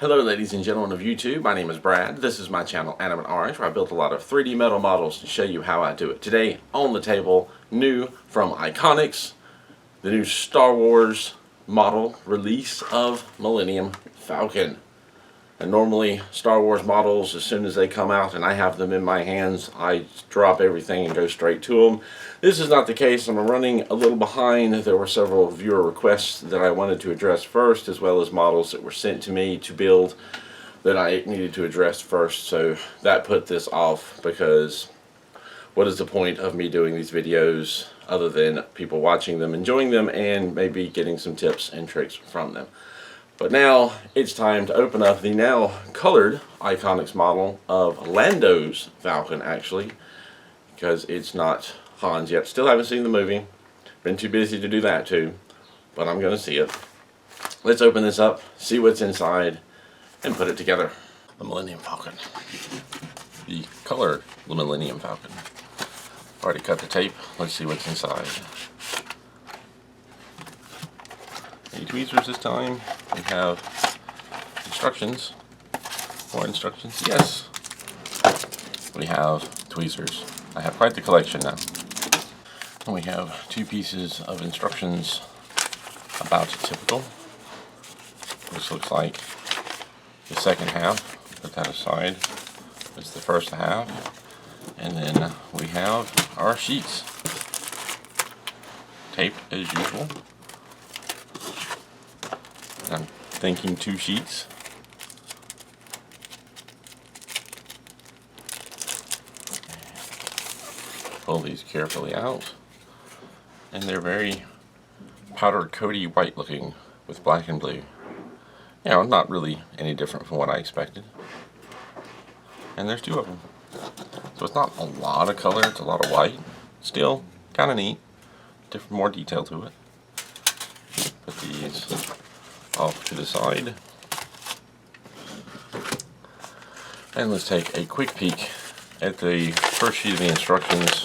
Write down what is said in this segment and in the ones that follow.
Hello ladies and gentlemen of YouTube, my name is Brad. This is my channel Animate Orange, where I built a lot of 3D metal models to show you how I do it. Today on the table, new from ICONX, the new Star Wars model release of Millennium Falcon. And normally Star Wars models, as soon as they come out and I have them in my hands, I drop everything and go straight to them. This is not the case. I'm running a little behind. There were several viewer requests that I wanted to address first, as well as models that were sent to me to build that I needed to address first. So that put this off, because what is the point of me doing these videos other than people watching them, enjoying them, and maybe getting some tips and tricks from them. But now it's time to open up the now colored ICONX model of Lando's Falcon, actually, because it's not Han's yet. Still haven't seen the movie. Been too busy to do that too, but I'm going to see it. Let's open this up, see what's inside, and put it together. The Millennium Falcon. The colored Millennium Falcon. Already cut the tape. Let's see what's inside. Any tweezers this time? We have instructions. More instructions. Yes! We have tweezers. I have quite the collection now. And we have two pieces of instructions about typical. This looks like the second half. Put that aside. It's the first half. And then we have our sheets. Tape as usual. I'm thinking 2 sheets. Pull these carefully out, and they're very powdered coaty white looking with black and blue. You know, not really any different from what I expected. And there's 2 of them. So it's not a lot of color, it's a lot of white. Still kind of neat. More detail to it. Put these off to the side. And let's take a quick peek at the first sheet of the instructions.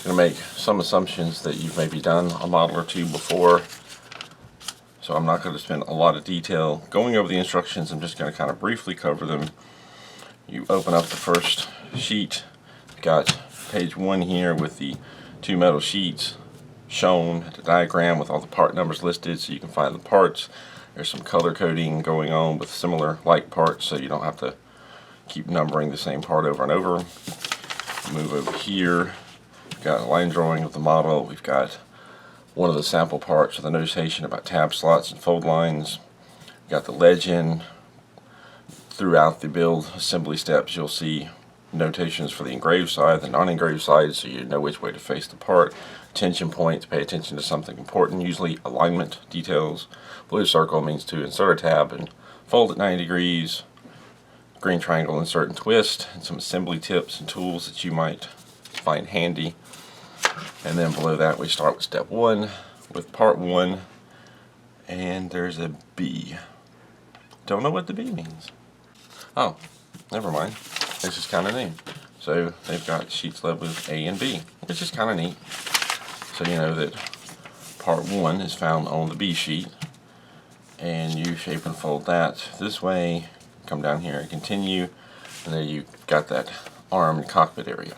I'm going to make some assumptions that you've maybe done a model or 2 before, so I'm not going to spend a lot of detail going over the instructions. I'm just going to kind of briefly cover them. You open up the first sheet. You've got page 1 here with the 2 metal sheets shown, the diagram with all the part numbers listed so you can find the parts. There's some color coding going on with similar like parts, so you don't have to keep numbering the same part over and over. Move over here. We've got a line drawing of the model. We've got one of the sample parts with a notation about tab slots and fold lines. We've got the legend. Throughout the build assembly steps, you'll see notations for the engraved side, the non-engraved side, so you know which way to face the part. Attention points, pay attention to something important, usually alignment details. Blue circle means to insert a tab and fold at 90 degrees. Green triangle, insert and twist, and some assembly tips and tools that you might find handy. And then below that we start with step 1 with part 1, and there's a B. Don't know what the B means. Oh, never mind. This is kind of neat. So they've got sheets labeled with A and B, which is kind of neat. So you know that part 1 is found on the B sheet, and you shape and fold that this way. Come down here and continue, and then you've got that arm and cockpit area.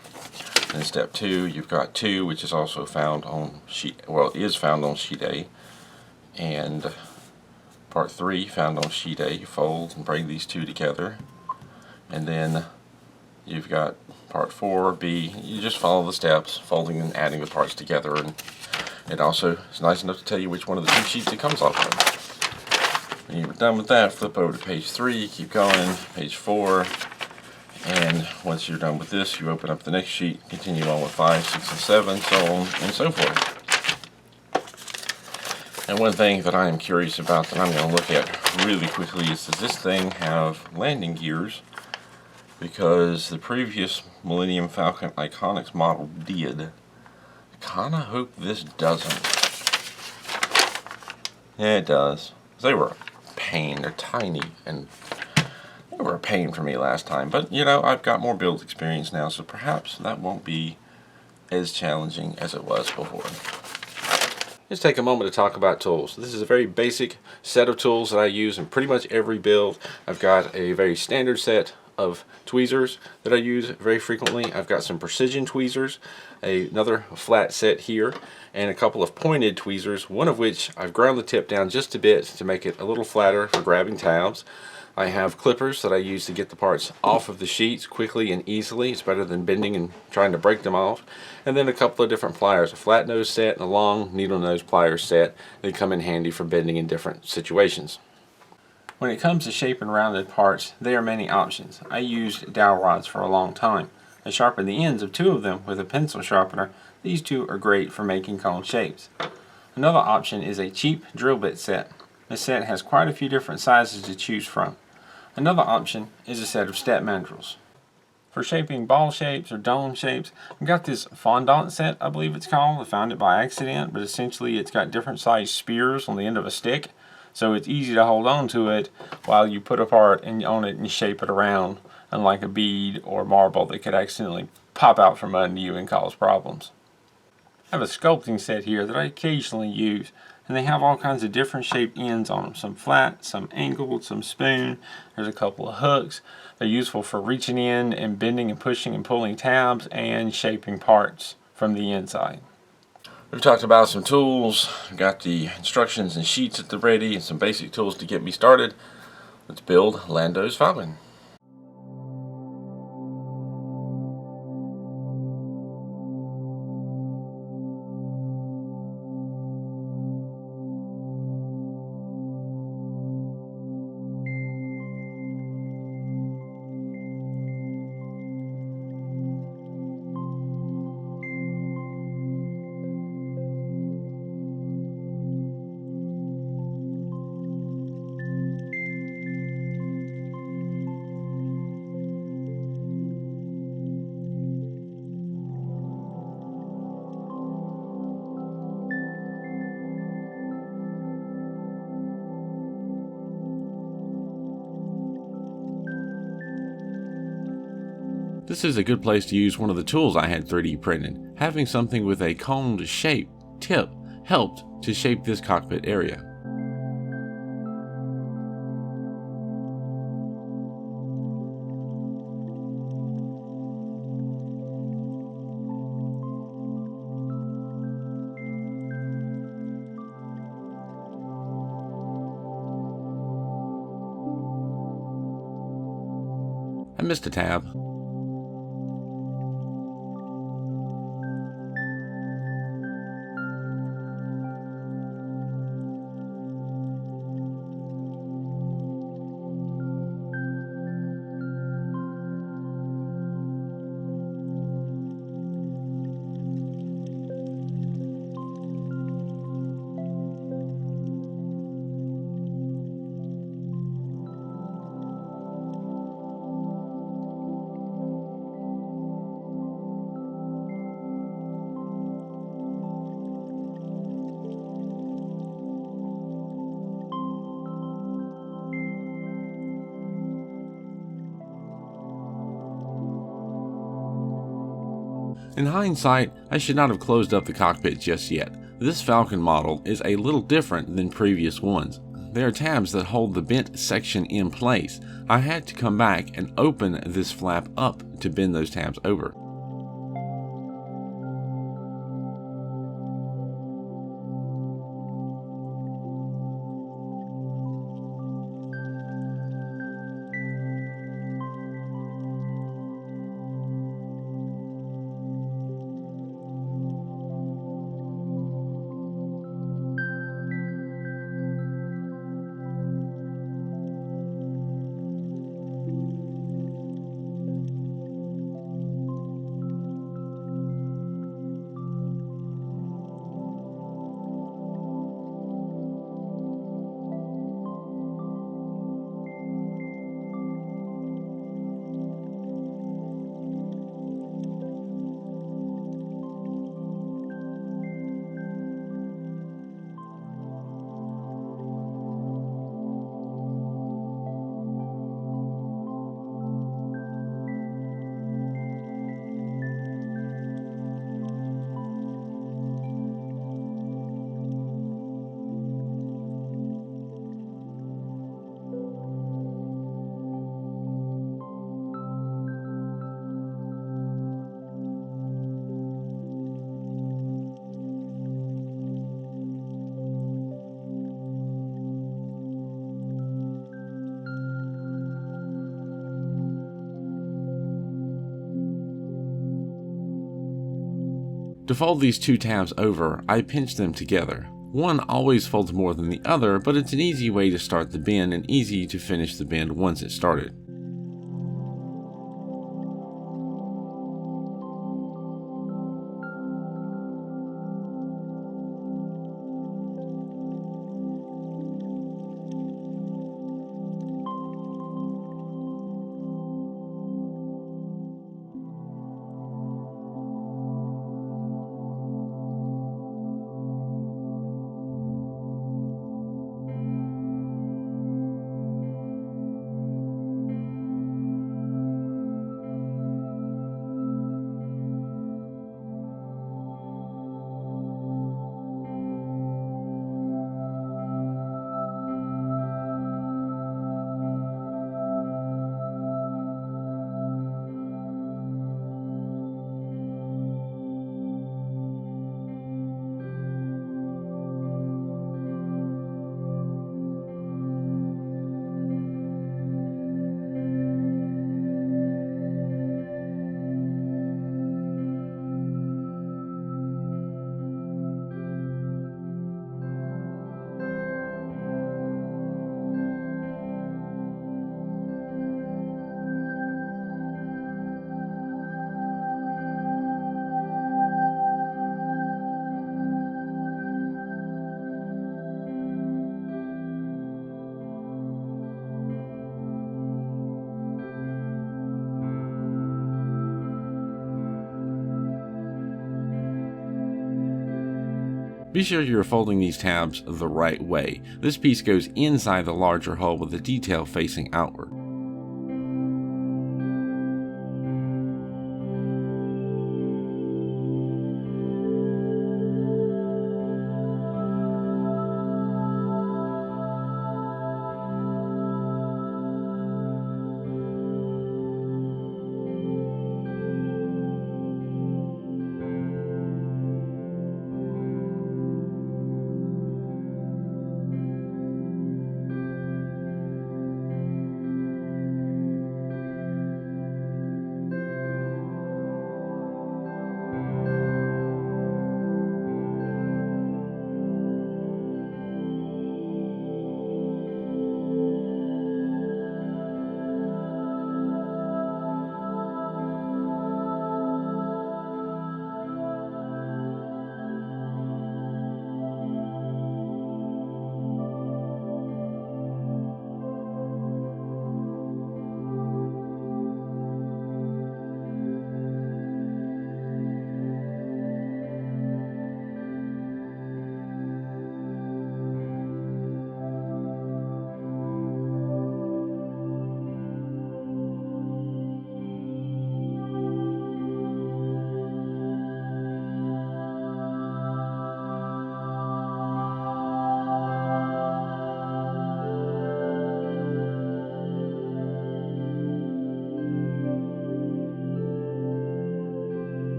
And in step 2, you've got 2, which is also found on sheet, well, it is found on sheet A, and part 3 found on sheet A. You fold and bring these 2 together, and then you've got part 4, B. You just follow the steps, folding and adding the parts together, and it also is nice enough to tell you which one of the 2 sheets it comes off of. When you're done with that, flip over to page 3, keep going, page 4, and once you're done with this, you open up the next sheet, continue on with 5, 6, and 7, so on and so forth. And one thing that I am curious about that I'm going to look at really quickly is, does this thing have landing gears? Because the previous Millennium Falcon ICONX model did. I kind of hope this doesn't. Yeah, it does. They were a pain. They're tiny, and they were a pain for me last time. But, you know, I've got more build experience now, so perhaps that won't be as challenging as it was before. Let's take a moment to talk about tools. This is a very basic set of tools that I use in pretty much every build. I've got a very standard set of tweezers that I use very frequently. I've got some precision tweezers, another flat set here, and a couple of pointed tweezers, one of which I've ground the tip down just a bit to make it a little flatter for grabbing tabs. I have clippers that I use to get the parts off of the sheets quickly and easily. It's better than bending and trying to break them off. And then a couple of different pliers, a flat nose set and a long needle nose pliers set. They come in handy for bending in different situations. When it comes to shaping rounded parts, there are many options. I used dowel rods for a long time. I sharpened the ends of 2 of them with a pencil sharpener. These 2 are great for making cone shapes. Another option is a cheap drill bit set. This set has quite a few different sizes to choose from. Another option is a set of step mandrels. For shaping ball shapes or dome shapes, I've got this fondant set, I believe it's called. I found it by accident, but essentially it's got different sized spears on the end of a stick, so it's easy to hold on to it while you put a part on it and shape it around, unlike a bead or marble that could accidentally pop out from under you and cause problems. I have a sculpting set here that I occasionally use, and they have all kinds of different shaped ends on them. Some flat, some angled, some spoon. There's a couple of hooks. They're useful for reaching in and bending and pushing and pulling tabs and shaping parts from the inside. We've talked about some tools. We've got the instructions and sheets at the ready and some basic tools to get me started. Let's build Lando's Falcon. This is a good place to use one of the tools I had 3D printed. Having something with a coned shape tip helped to shape this cockpit area. I missed a tab. In hindsight, I should not have closed up the cockpit just yet. This Falcon model is a little different than previous ones. There are tabs that hold the bent section in place. I had to come back and open this flap up to bend those tabs over. To fold these two tabs over, I pinch them together. One always folds more than the other, but it's an easy way to start the bend and easy to finish the bend once it's started. Be sure you're folding these tabs the right way. This piece goes inside the larger hull with the detail facing outward.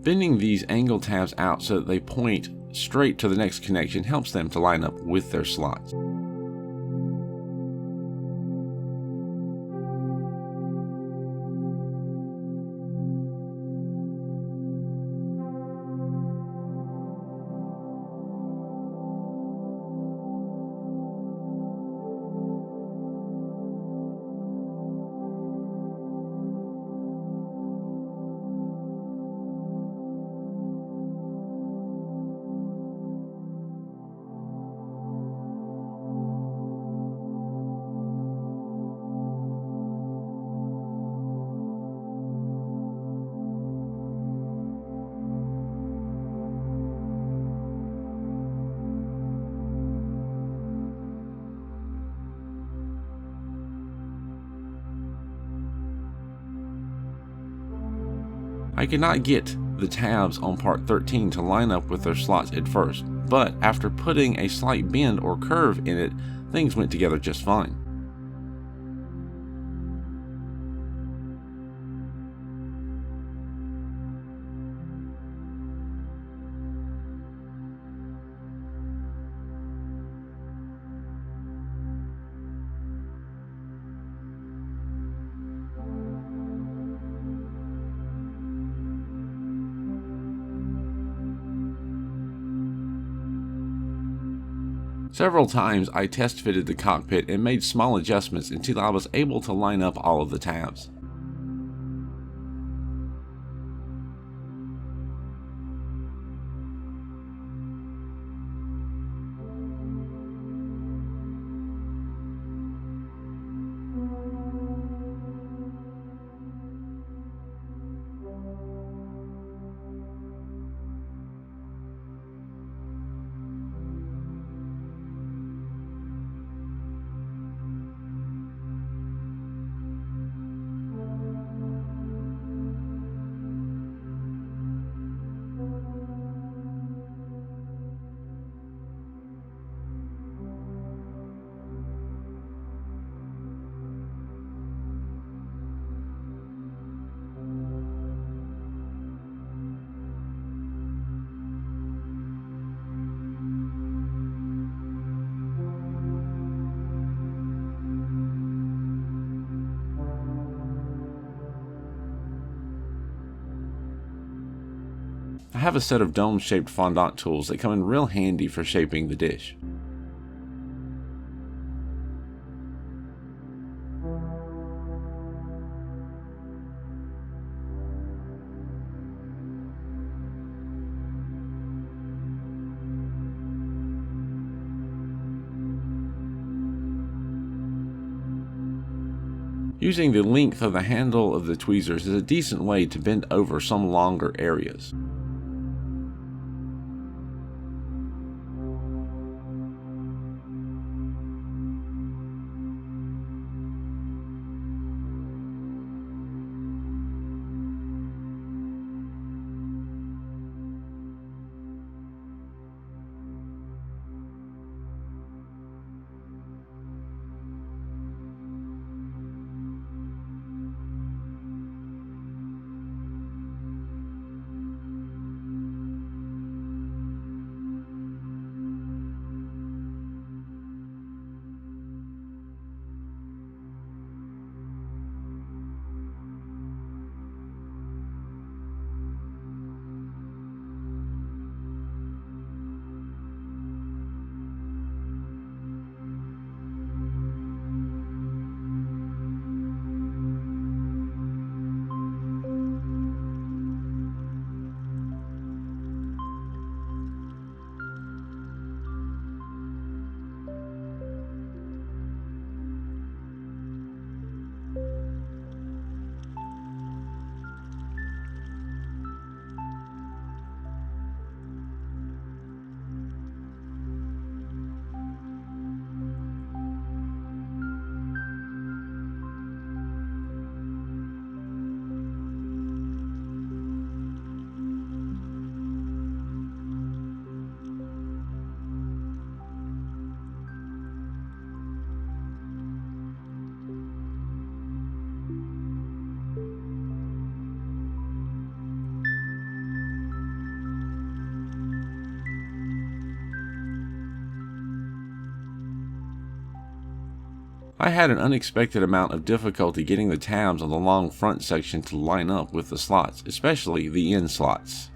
Bending these angle tabs out so that they point straight to the next connection helps them to line up with their slots. I could not get the tabs on part 13 to line up with their slots at first, but after putting a slight bend or curve in it, things went together just fine. Several times I test fitted the cockpit and made small adjustments until I was able to line up all of the tabs. I have a set of dome-shaped fondant tools that come in real handy for shaping the dish. Using the length of the handle of the tweezers is a decent way to bend over some longer areas. I had an unexpected amount of difficulty getting the tabs on the long front section to line up with the slots, especially the end slots.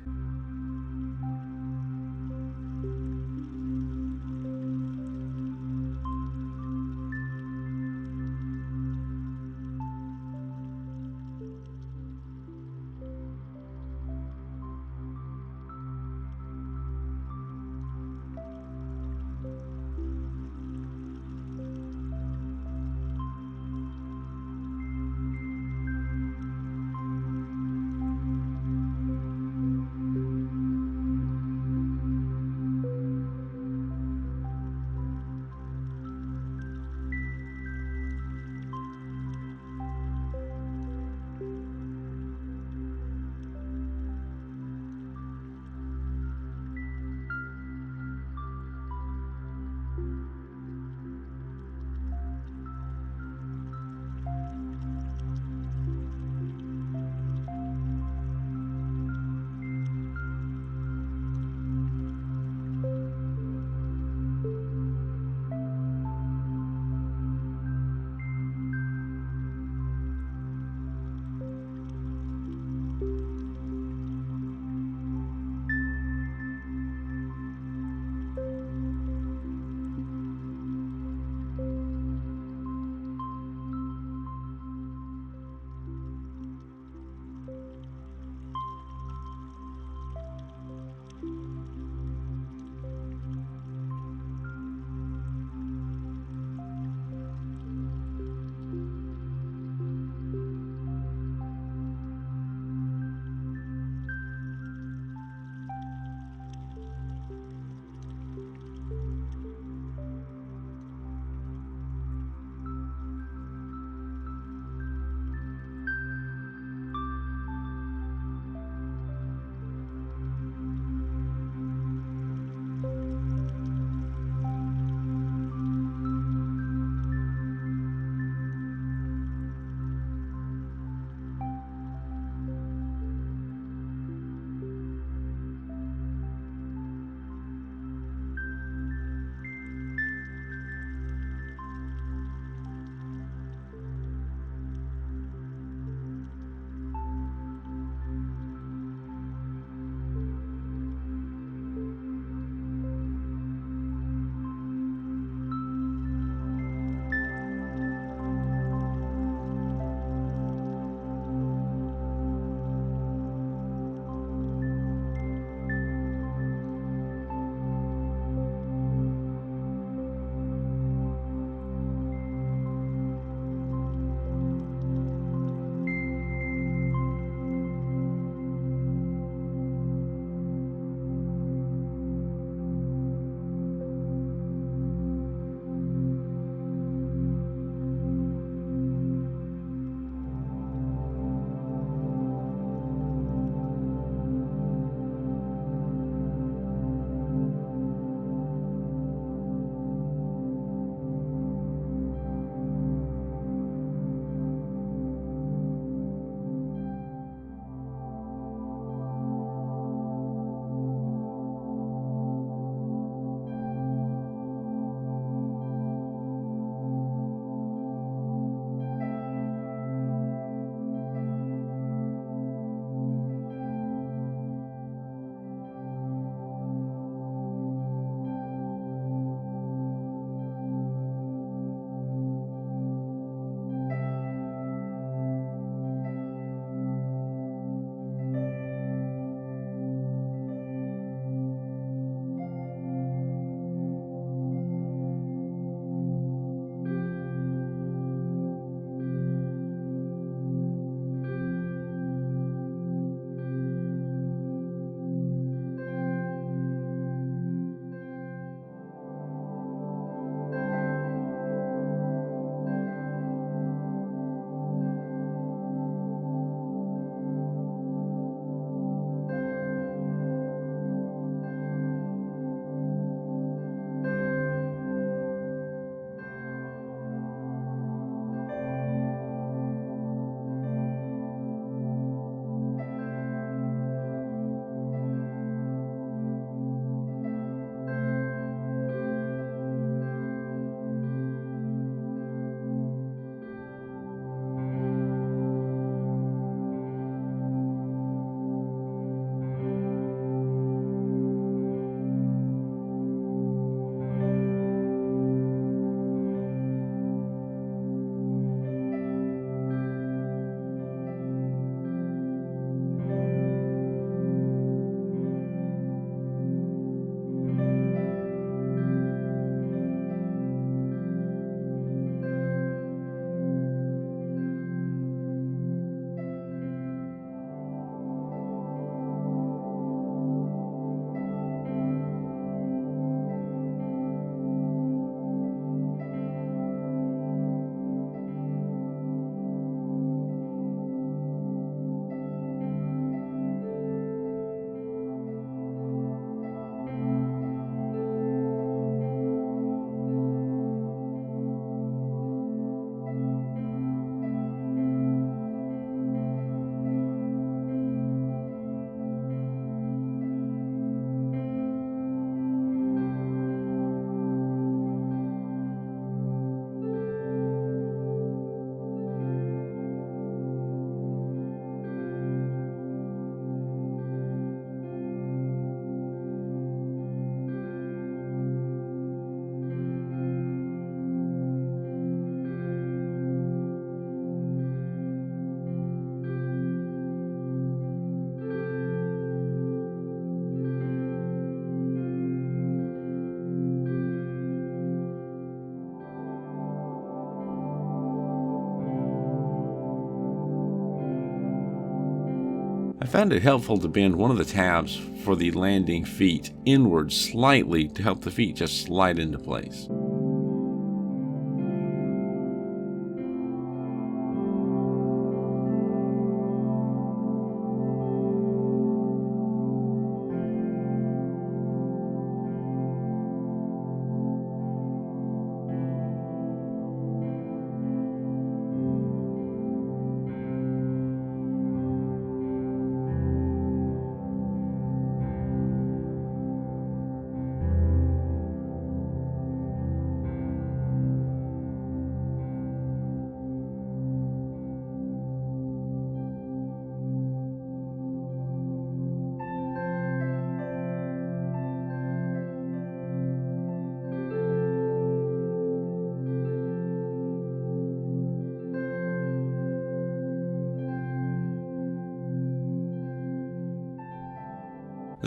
found it helpful to bend one of the tabs for the landing feet inward slightly to help the feet just slide into place.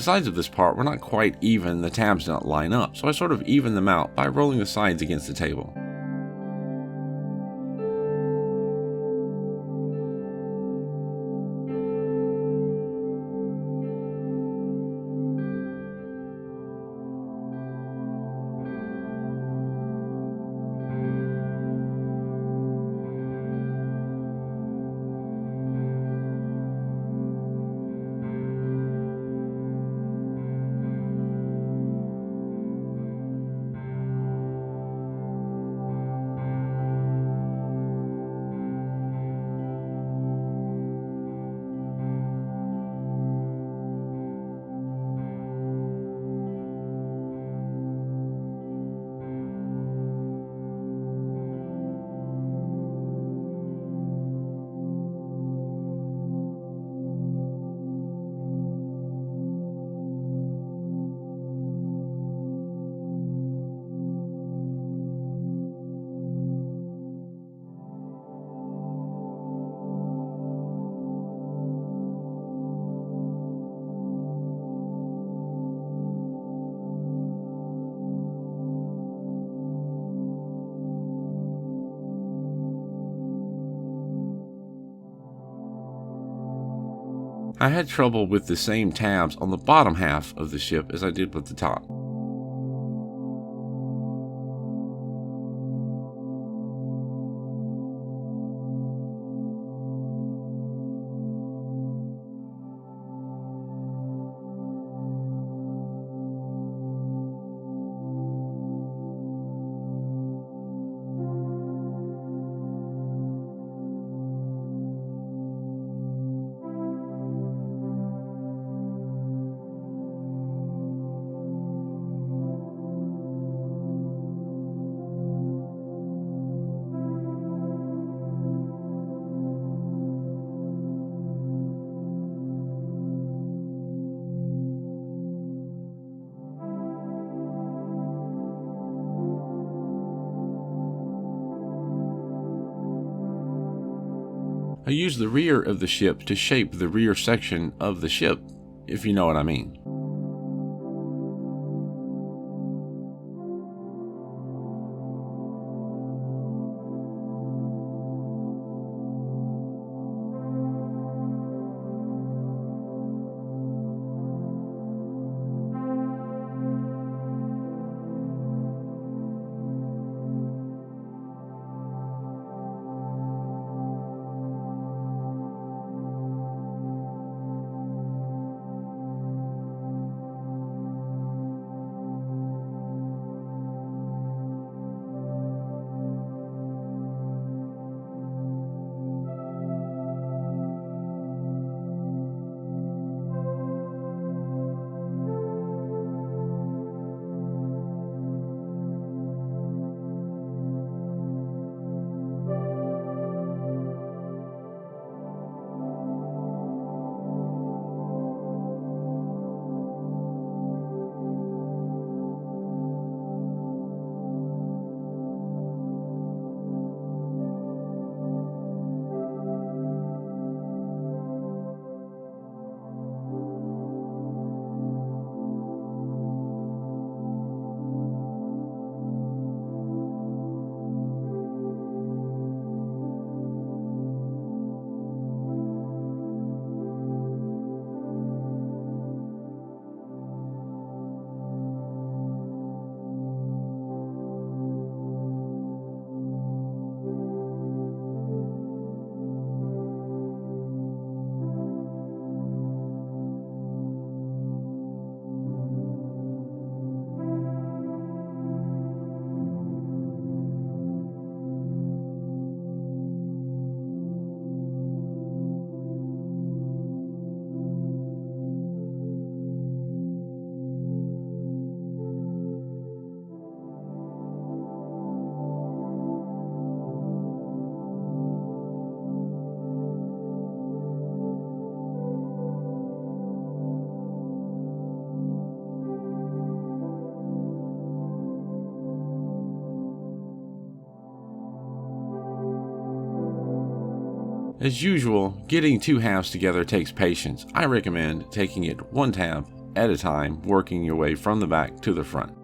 The sides of this part were not quite even, the tabs did not line up, so I sort of evened them out by rolling the sides against the table. I had trouble with the same tabs on the bottom half of the ship as I did with the top. I used the rear of the ship to shape the rear section of the ship, if you know what I mean. As usual, getting two halves together takes patience. I recommend taking it one tab at a time, working your way from the back to the front.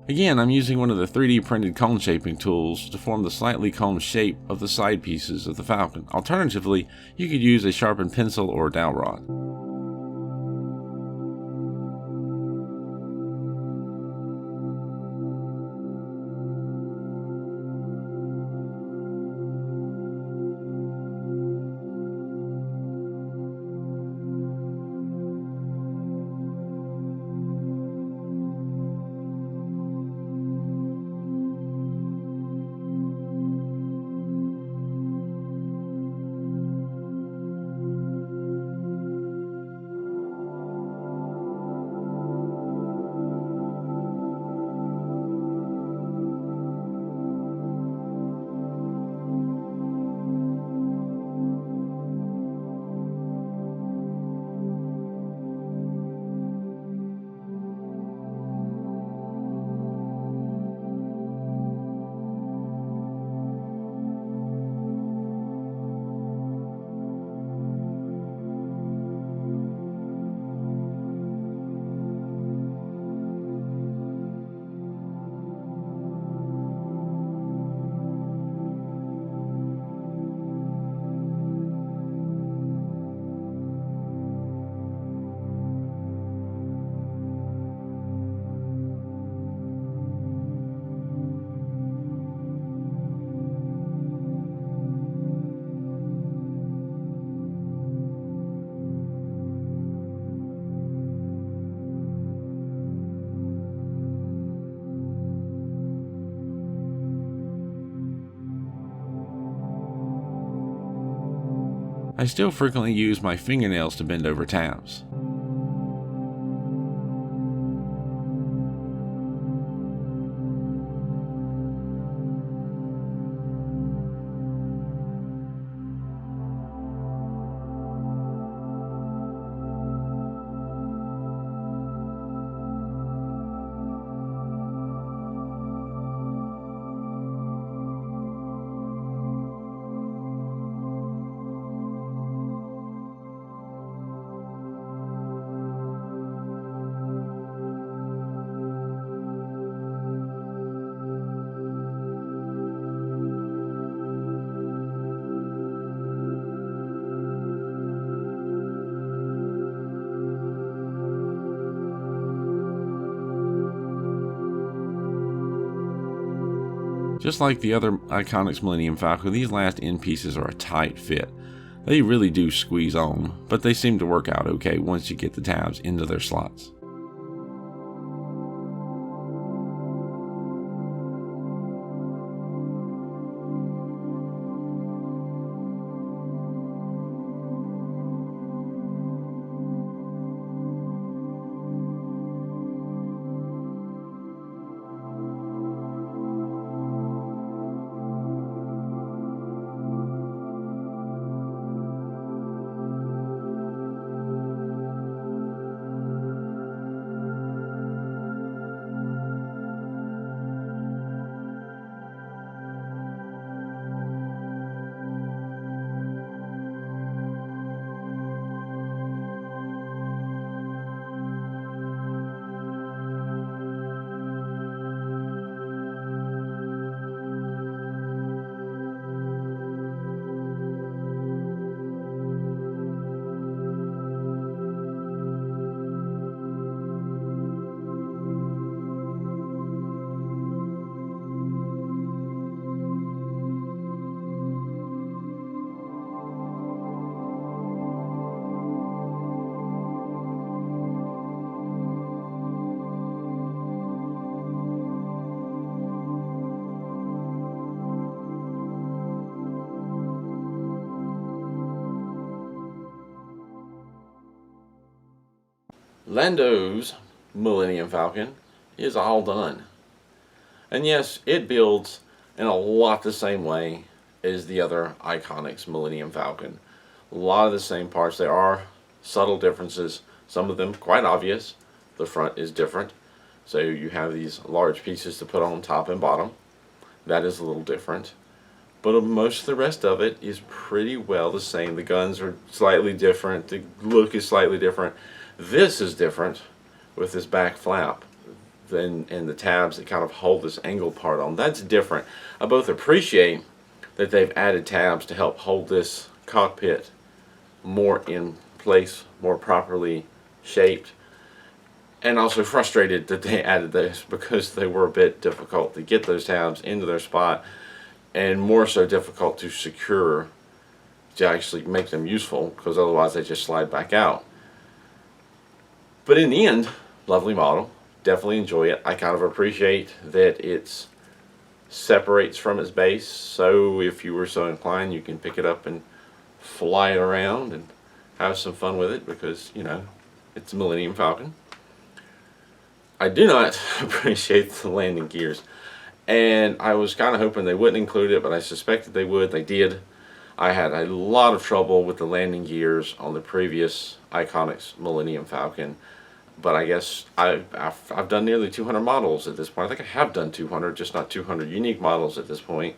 Again, I'm using one of the 3D printed cone shaping tools to form the slightly coned shape of the side pieces of the Falcon. Alternatively, you could use a sharpened pencil or dowel rod. I still frequently use my fingernails to bend over tabs. Just like the other ICONX Millennium Falcon, these last end pieces are a tight fit. They really do squeeze on, but they seem to work out okay once you get the tabs into their slots. Lando's Millennium Falcon is all done. And yes, it builds in a lot the same way as the other ICONX Millennium Falcon. A lot of the same parts. There are subtle differences, some of them quite obvious. The front is different, so you have these large pieces to put on top and bottom. That is a little different. But most of the rest of it is pretty well the same. The guns are slightly different. The look is slightly different. This is different with this back flap and the tabs that kind of hold this angle part on. That's different. I both appreciate that they've added tabs to help hold this cockpit more in place, more properly shaped, and also frustrated that they added those because they were a bit difficult to get those tabs into their spot, and more so difficult to secure to actually make them useful, because otherwise they just slide back out. But in the end, lovely model. Definitely enjoy it. I kind of appreciate that it separates from its base, so if you were so inclined you can pick it up and fly it around and have some fun with it, because you know it's a Millennium Falcon. I do not appreciate the landing gears, and I was kind of hoping they wouldn't include it, but I suspected they would. They did. I had a lot of trouble with the landing gears on the previous ICONX Millennium Falcon, but I guess I've done nearly 200 models at this point. I think I have done 200, just not 200 unique models at this point.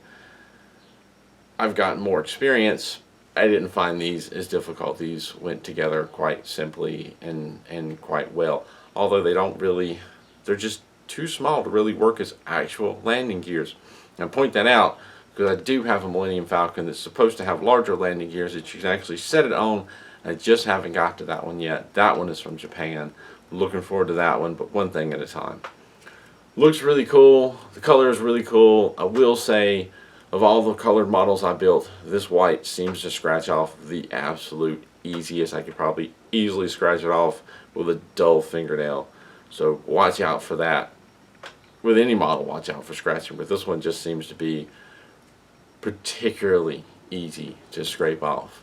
I've gotten more experience. I didn't find these as difficult. These went together quite simply and quite well. Although they don't really, they're just too small to really work as actual landing gears. And I point that out because I do have a Millennium Falcon that's supposed to have larger landing gears that you can actually set it on. I just haven't got to that one yet. That one is from Japan. Looking forward to that one, but one thing at a time. Looks really cool. The color is really cool. I will say, of all the colored models I built, this white seems to scratch off the absolute easiest. I could probably easily scratch it off with a dull fingernail. So watch out for that. With any model, watch out for scratching, but this one just seems to be particularly easy to scrape off.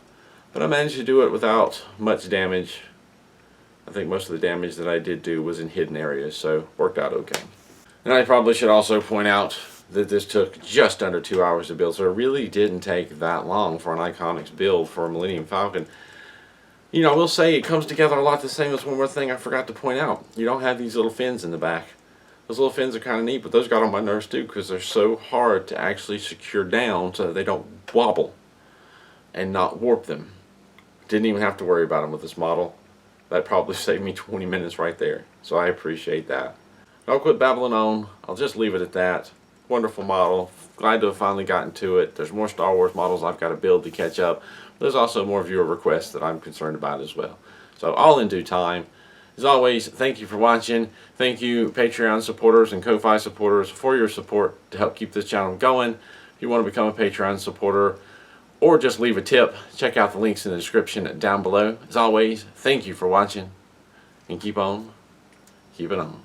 But I managed to do it without much damage. I think most of the damage that I did do was in hidden areas, so worked out okay. And I probably should also point out that this took just under 2 hours to build, so it really didn't take that long for an ICONX build for a Millennium Falcon. You know, I will say it comes together a lot the same. That's one more thing I forgot to point out. You don't have these little fins in the back. Those little fins are kind of neat, but those got on my nerves too because they're so hard to actually secure down so that they don't wobble and not warp them. Didn't even have to worry about them with this model. That probably saved me 20 minutes right there, so I appreciate that. I'll quit babbling on. I'll just leave it at that. Wonderful model. Glad to have finally gotten to it. There's more Star Wars models I've got to build to catch up. There's also more viewer requests that I'm concerned about as well. So all in due time. As always, thank you for watching. Thank you Patreon supporters and Ko-Fi supporters for your support to help keep this channel going. If you want to become a Patreon supporter or just leave a tip, check out the links in the description down below. As always, thank you for watching, and keep on keeping on.